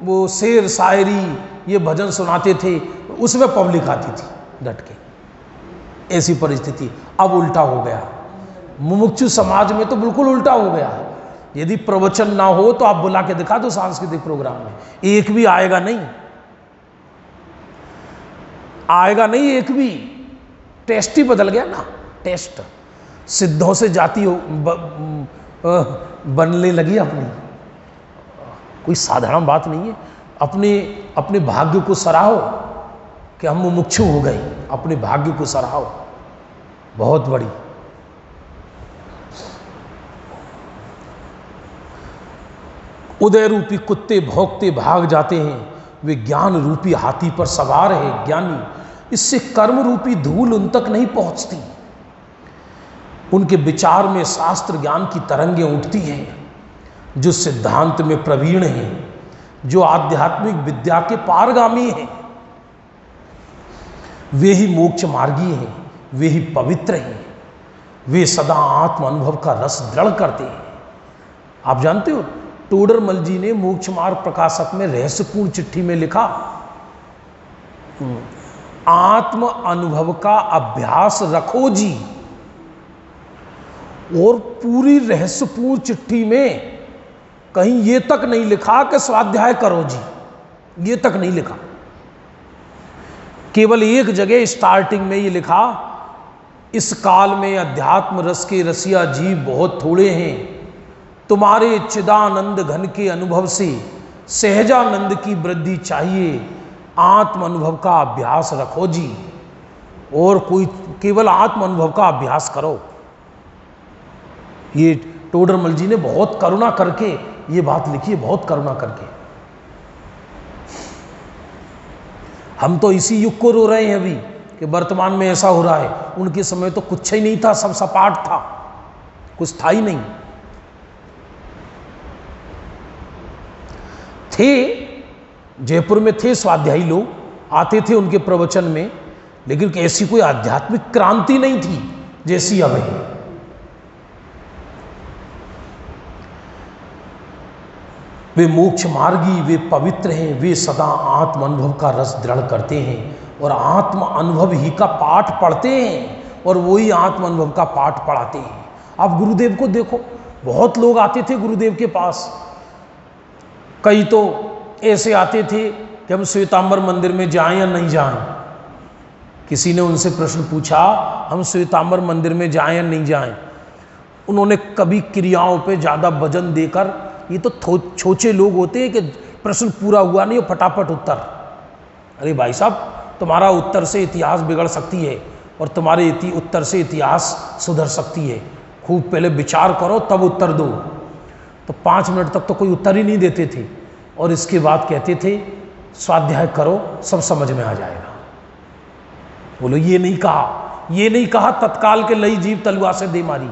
वो शेर शायरी ये भजन सुनाते थे, उसमें पब्लिक आती थी डट के। ऐसी परिस्थिति अब उल्टा हो गया, मुमुक्षु समाज में तो बिल्कुल उल्टा हो गया। यदि प्रवचन ना हो तो आप बुला के दिखा दो सांस्कृतिक प्रोग्राम में, एक भी आएगा नहीं, आएगा नहीं एक भी। टेस्ट ही बदल गया ना, टेस्ट। सिद्धों से जाति बनने लगी अपनी। कोई साधारण बात नहीं है। अपने अपने भाग्य को सराहो कि हम मुमुक्षु हो गए, अपने भाग्य को सराहो, बहुत बड़ी। उदय रूपी कुत्ते भौंकते भाग जाते हैं, वे ज्ञान रूपी हाथी पर सवार है ज्ञानी, इससे कर्म रूपी धूल उन तक नहीं पहुंचती। उनके विचार में शास्त्र ज्ञान की तरंगें उठती हैं, जो सिद्धांत में प्रवीण हैं, जो आध्यात्मिक विद्या के पारगामी हैं, वे ही मोक्ष मार्गी हैं, वे ही पवित्र हैं, वे सदा आत्म अनुभव का रस दृढ़ करते हैं। आप जानते हो, टोडरमल जी ने मोक्ष मार्ग प्रकाशक में रहस्यपूर्ण चिट्ठी में लिखा, आत्म अनुभव का अभ्यास रखो जी। और पूरी रहस्यपूर्ण चिट्ठी में कहीं ये तक नहीं लिखा कि स्वाध्याय करो जी, ये तक नहीं लिखा। केवल एक जगह स्टार्टिंग में ये लिखा, इस काल में अध्यात्म रस के रसिया जीव बहुत थोड़े हैं, तुम्हारे चिदानंद घन के अनुभव से सहजानंद की वृद्धि चाहिए, आत्म अनुभव का अभ्यास रखो जी। और कोई केवल आत्म अनुभव का अभ्यास करो। ये टोडरमल जी ने बहुत करुणा करके ये बात लिखी है, बहुत करुणा करके। हम तो इसी युग को रो रहे हैं अभी कि वर्तमान में ऐसा हो रहा है। उनके समय तो कुछ ही नहीं था, सब सपाट था, कुछ था ही नहीं। थे, जयपुर में थे स्वाध्यायी लोग, आते थे उनके प्रवचन में, लेकिन ऐसी कोई आध्यात्मिक क्रांति नहीं थी जैसी अब है। वे मोक्ष मार्गी, वे पवित्र हैं, वे सदा आत्म अनुभव का रस दृढ़ करते हैं और आत्म अनुभव ही का पाठ पढ़ते हैं और वही आत्म अनुभव का पाठ पढ़ाते हैं। आप गुरुदेव को देखो, बहुत लोग आते थे गुरुदेव के पास। कई तो ऐसे आते थे कि हम श्वेतांबर मंदिर में जाएं या नहीं जाएं। किसी ने उनसे प्रश्न पूछा, हम श्वेतांबर मंदिर में जाएं या नहीं जाएं। उन्होंने कभी क्रियाओं पे ज़्यादा वजन देकर, ये तो छोचे लोग होते हैं कि प्रश्न पूरा हुआ नहीं और फटाफट उत्तर। अरे भाई साहब, तुम्हारा उत्तर से इतिहास बिगड़ सकती है और तुम्हारे उत्तर से इतिहास सुधर सकती है। खूब पहले विचार करो तब उत्तर दो। तो 5 मिनट तक तो कोई उत्तर ही नहीं देते थे और इसके बाद कहते थे स्वाध्याय करो, सब समझ में आ जाएगा। बोलो, ये नहीं कहा, ये नहीं कहा तत्काल के लई जीव तलवार से दे मारी।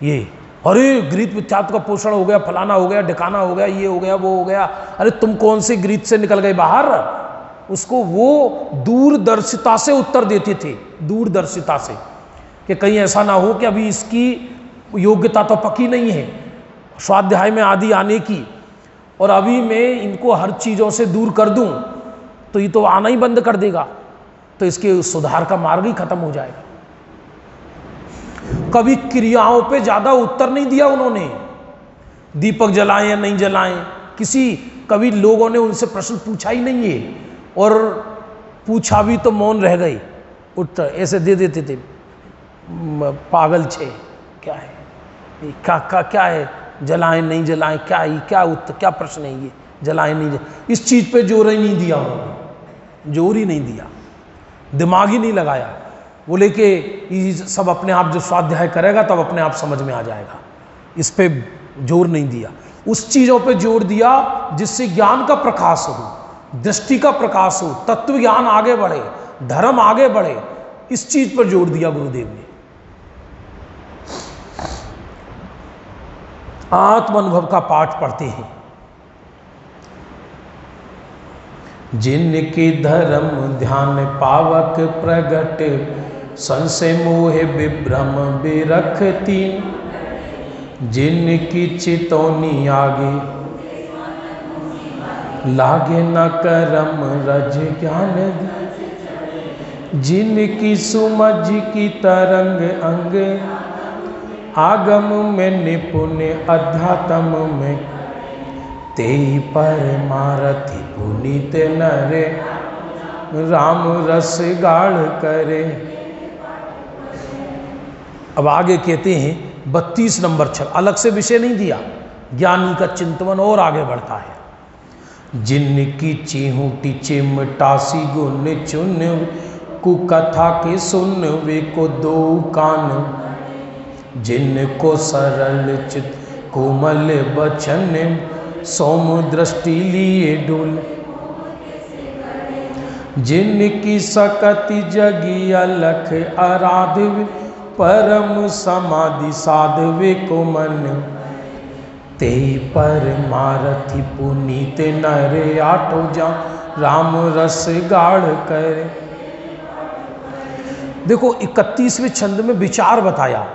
ये अरे ग्रीत मिथ्यात्व का पोषण हो गया, फलाना हो गया, ढिकाना हो गया, ये हो गया, वो हो गया। अरे तुम कौन से ग्रीत से निकल गए बाहर? उसको वो दूरदर्शिता से उत्तर देते थे, दूरदर्शिता से, कि कहीं ऐसा ना हो कि अभी इसकी योग्यता तो पक्की नहीं है स्वाध्याय में आदि आने की, और अभी मैं इनको हर चीज़ों से दूर कर दूं तो ये तो आना ही बंद कर देगा, तो इसके सुधार का मार्ग ही खत्म हो जाएगा। कभी क्रियाओं पे ज्यादा उत्तर नहीं दिया उन्होंने, दीपक जलाएं या नहीं जलाएं, कभी लोगों ने उनसे प्रश्न पूछा ही नहीं है, और पूछा भी तो मौन रह गए, उत्तर ऐसे दे देते थे। पागल छे, क्या है क्या है, जलाएं नहीं जलाएं, क्या उत्तर, क्या प्रश्न है ये, जलाएं नहीं जलाएं। इस चीज पे जोर ही नहीं दिया उन्होंने, जोर ही नहीं दिया, दिमाग ही नहीं लगाया। बोले कि सब अपने आप जो स्वाध्याय करेगा तब अपने आप समझ में आ जाएगा। इस पे जोर नहीं दिया, उस चीजों पे जोर दिया जिससे ज्ञान का प्रकाश हो, दृष्टि का प्रकाश हो, तत्व ज्ञान आगे बढ़े, धर्म आगे बढ़े। इस चीज पर जोर दिया गुरुदेव ने। आत्म अनुभव का पाठ पढ़ते हैं। जिनके धर्म ध्यान पावक प्रगट, संशय मोह विभ्रम बिरखती, जिनकी चितौनी आगे लागे न करम रज ज्ञान, जिनकी सुमझ की तरंग अंग, आगम में निपुण अध्यात्म में, तेई परमारथि पुनीत नरे, राम रस गाढ़ करे। अब आगे कहते हैं 32 नंबर छक, अलग से विषय नहीं दिया, ज्ञानी का चिंतन और आगे बढ़ता है। जिनकी चिहूटी चिमटासी गुन चुन, कुकथा के सुन वे को दो कान, जिनको सरल चित कोमल बचन, सोम दृष्टि लिए डुल, जिनकी सकति जगी अलख आराधव, परम समाधि साधवे को मन, ते पर मारथी पुनीत नर आठो जा, राम रस गाढ़ कर। देखो 31वें छंद में विचार बताया,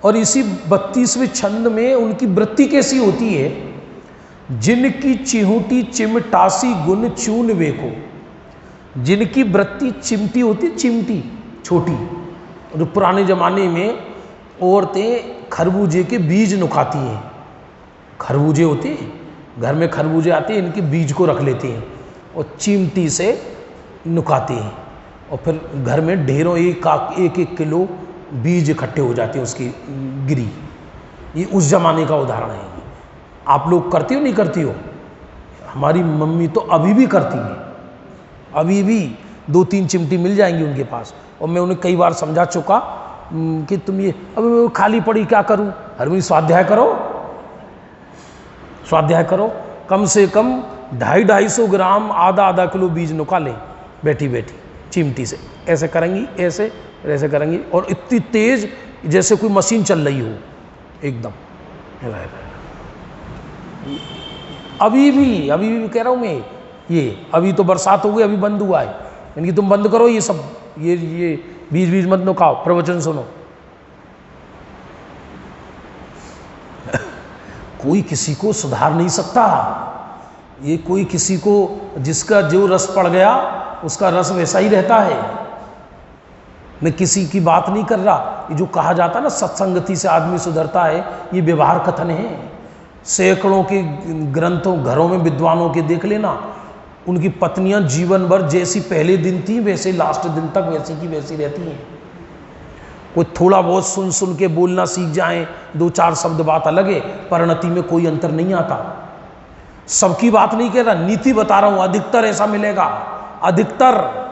और इसी 32वें छंद में उनकी वृत्ति कैसी होती है। जिनकी चिहूटी चिमटासी गुन चून वे को, जिनकी वृत्ति चिमटी होती, चिमटी छोटी, और पुराने जमाने में औरतें खरबूजे के बीज नुकाती हैं, खरबूजे होते हैं घर में, खरबूजे आते हैं, इनके बीज को रख लेते हैं और चिमटी से नुकाते हैं, और फिर घर में ढेरों एक किलो बीज इकट्ठे हो जाते हैं उसकी गिरी। ये उस जमाने का उदाहरण है। आप लोग करते हो नहीं करती हो? हमारी मम्मी तो अभी भी करती है, अभी भी 2-3 चिमटी मिल जाएंगी उनके पास, और मैं उन्हें कई बार समझा चुका कि तुम ये अब खाली पड़ी क्या करूं, हर भी स्वाध्याय करो, स्वाध्याय करो, कम से कम 250-250 ग्राम आधा किलो बीज निकालें बैठी बैठी चिमटी से, ऐसे करेंगी, ऐसे करेंगी, और इतनी तेज जैसे कोई मशीन चल रही हो एकदम। अभी भी कह रहा हूं मैं, ये अभी तो बरसात हो गई, अभी बंद हुआ है, यानी तुम बंद करो ये सब, ये बीज मत नुकाओ, प्रवचन सुनो। कोई किसी को सुधार नहीं सकता, ये कोई किसी को, जिसका जो रस पड़ गया उसका रस वैसा ही रहता है। मैं किसी की बात नहीं कर रहा, ये जो कहा जाता है ना सत्संगति से आदमी सुधरता है, ये व्यवहार कथन है। सैकड़ों के ग्रंथों घरों में विद्वानों के देख लेना, उनकी पत्नियां जीवन भर जैसी पहले दिन थी वैसे लास्ट दिन तक वैसी की वैसी रहती हैं। कोई थोड़ा बहुत सुन के बोलना सीख जाएं, 2-4 शब्द बात अलग है, परिणति में कोई अंतर नहीं आता। सबकी बात नहीं कह रहा, नीति बता रहा हूं, अधिकतर ऐसा मिलेगा, अधिकतर।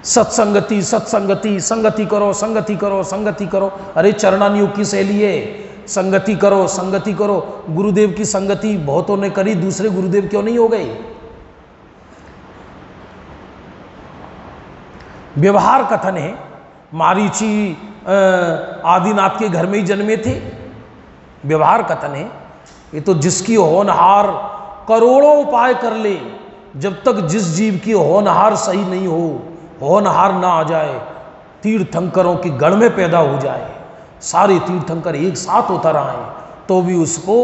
सत्संगति संगति करो, अरे चरणानियोग की शैली है, संगति करो। गुरुदेव की संगति बहुतों ने करी, दूसरे गुरुदेव क्यों नहीं हो गए? व्यवहार कथन है। मारीची आदिनाथ के घर में ही जन्मे थे, व्यवहार कथन है। ये तो जिसकी होनहार करोड़ों उपाय कर ले, जब तक जिस जीव की होनहार सही नहीं हो, होनहार ना आ जाए, तीर्थंकरों की गण में पैदा हो जाए, सारे तीर्थंकर एक साथ उतर आए, तो भी उसको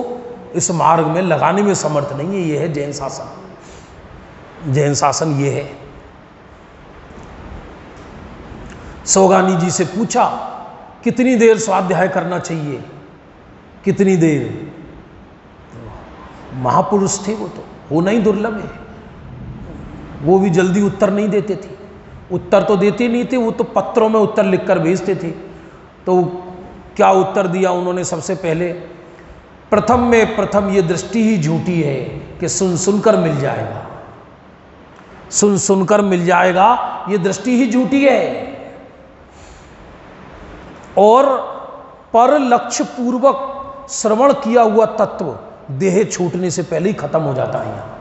इस मार्ग में लगाने में समर्थ नहीं है। यह है जैन शासन। जैन शासन ये है। सोगानी जी से पूछा कितनी देर स्वाध्याय करना चाहिए, कितनी देर? महापुरुष थे वो, तो होना ही दुर्लभ है। वो भी जल्दी उत्तर नहीं देते थे, उत्तर तो देते नहीं थे, वो तो पत्रों में उत्तर लिखकर भेजते थे। तो क्या उत्तर दिया उन्होंने? सबसे पहले प्रथम ये दृष्टि ही झूठी है कि सुनकर मिल जाएगा, सुनकर मिल जाएगा, ये दृष्टि ही झूठी है। और पर लक्ष्य पूर्वक श्रवण किया हुआ तत्व देह छूटने से पहले ही खत्म हो जाता है, यहाँ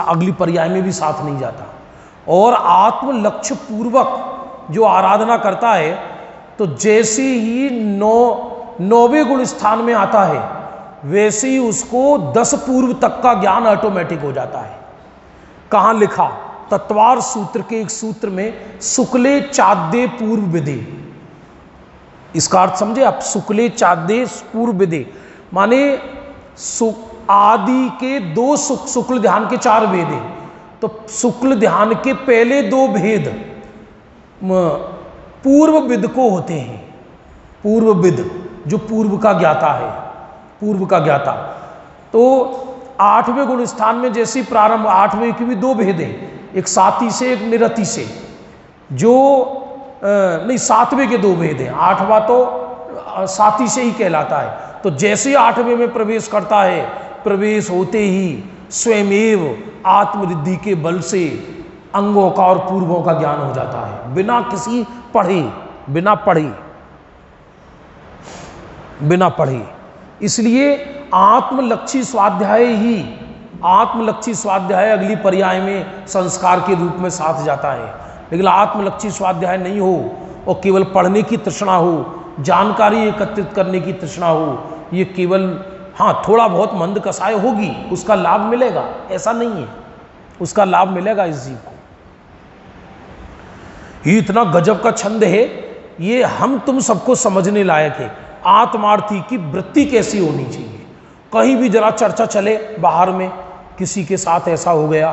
अगली पर्याय में भी साथ नहीं जाता। और आत्म लक्ष्य पूर्वक जो आराधना करता है, तो जैसे ही 9वें गुण स्थान में आता है, वैसे ही उसको 10 पूर्व तक का ज्ञान ऑटोमेटिक हो जाता है। कहाँ लिखा? तत्वार सूत्र के एक सूत्र में, शुक्ले चाद्य पूर्व विधि। इसका अर्थ समझे आप? शुक्ले चाद्य पूर्व विधि माने आदि के 2 शुक्ल ध्यान के 4 भेद हैं, तो शुक्ल ध्यान के पहले 2 भेद पूर्व विद को होते हैं। पूर्व विद जो पूर्व का ज्ञाता है, पूर्व का ज्ञाता। तो 8वें गुण स्थान में जैसी प्रारंभ, 8वें के भी 2 भेद हैं, एक साति से एक निरति से। जो नहीं, 7वें के 2 भेद हैं, 8वां तो साथी से ही कहलाता है। तो जैसे 8वें में प्रवेश करता है, प्रवेश होते ही स्वयमेव आत्मरिद्धि के बल से अंगों का और पूर्वों का ज्ञान हो जाता है, बिना किसी पढ़े, बिना पढ़े, बिना पढ़े। इसलिए आत्मलक्षी स्वाध्याय ही, आत्मलक्षी स्वाध्याय अगली पर्याय में संस्कार के रूप में साथ जाता है। लेकिन आत्मलक्षी स्वाध्याय नहीं हो और केवल पढ़ने की तृष्णा हो, जानकारी एकत्रित करने की तृष्णा हो, ये केवल, हाँ थोड़ा बहुत मंद कसाय होगी, उसका लाभ मिलेगा, ऐसा नहीं है, उसका लाभ मिलेगा इस जीव को। ये इतना गजब का छंद है, ये हम तुम सबको समझने लायक है। आत्मार्थी की वृत्ति कैसी होनी चाहिए। कहीं भी जरा चर्चा चले बाहर में, किसी के साथ ऐसा हो गया,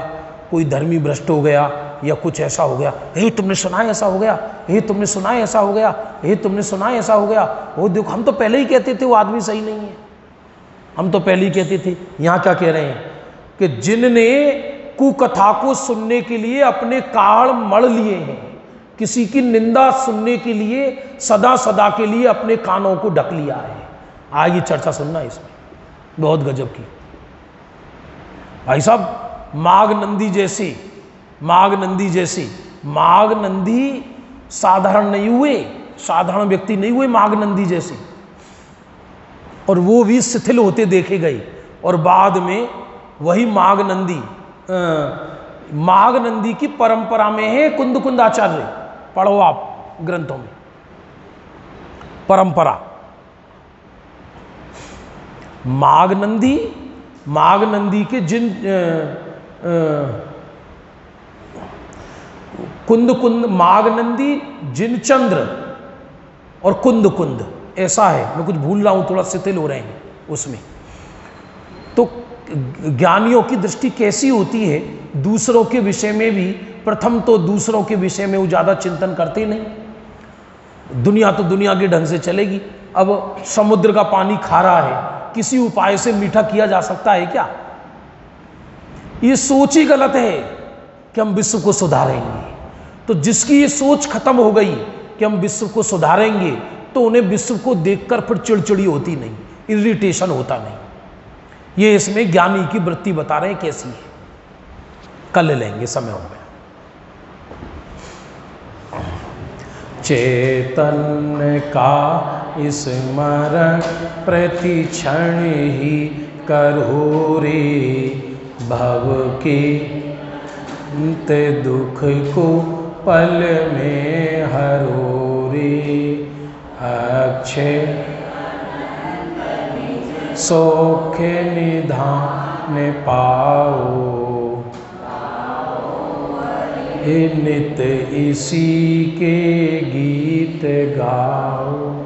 कोई धर्मी भ्रष्ट हो गया या कुछ ऐसा हो गया, हे तुमने सुना है ऐसा हो गया, हे तुमने सुना है ऐसा हो गया, हे तुमने सुना है ऐसा हो गया, वो देखो हम तो पहले ही कहते थे वो आदमी सही नहीं है, हम तो पहले ही कहते थे। यहाँ क्या कह रहे हैं कि जिनने कुकथा को सुनने के लिए अपने काड़ मढ़ लिए हैं, किसी की निंदा सुनने के लिए सदा सदा के लिए अपने कानों को ढक लिया है। आइए चर्चा सुनना इसमें, बहुत गजब की। भाई साहब, माघ नंदी जैसे, माघ नंदी जैसे, माघ नंदी साधारण नहीं हुए, साधारण व्यक्ति नहीं हुए माघ नंदी जैसे, और वो भी शिथिल होते देखे गए। और बाद में वही माघ नंदी, माघ नंदी की परंपरा में है कुंद कुंदाचार्य, पढ़ो आप ग्रंथों में परंपरा। माघ नंदी, माघ नंदी के जिन कुंद कुंद, माघ नंदी, जिनचंद्र और कुंद कुंद, ऐसा है। मैं कुछ भूल रहा हूं, थोड़ा शिथिल हो रहे हैं उसमें। तो ज्ञानियों की दृष्टि कैसी होती है दूसरों के विषय में भी। प्रथम तो दूसरों के विषय में वो ज़्यादा चिंतन करते नहीं, दुनिया तो दुनिया के ढंग से चलेगी। अब समुद्र का पानी खारा है, किसी उपाय से मीठा किया जा सकता है क्या? ये सोच ही गलत है कि हम विश्व को सुधारेंगे। तो जिसकी ये सोच खत्म हो गई कि हम विश्व को सुधारेंगे, तो उन्हें विश्व को देखकर फिर चिड़चिड़ी होती नहीं, इरिटेशन होता नहीं। ये इसमें ज्ञानी की वृत्ति बता रहे हैं कैसी है, कल लेंगे समय में। चैतन्य का स्मरण प्रति क्षण ही करो रे, भव के अंत दुख को पल में हरो रे, अक्षय सौख्य निधान पाओ, नित इसी के गीत गाओ।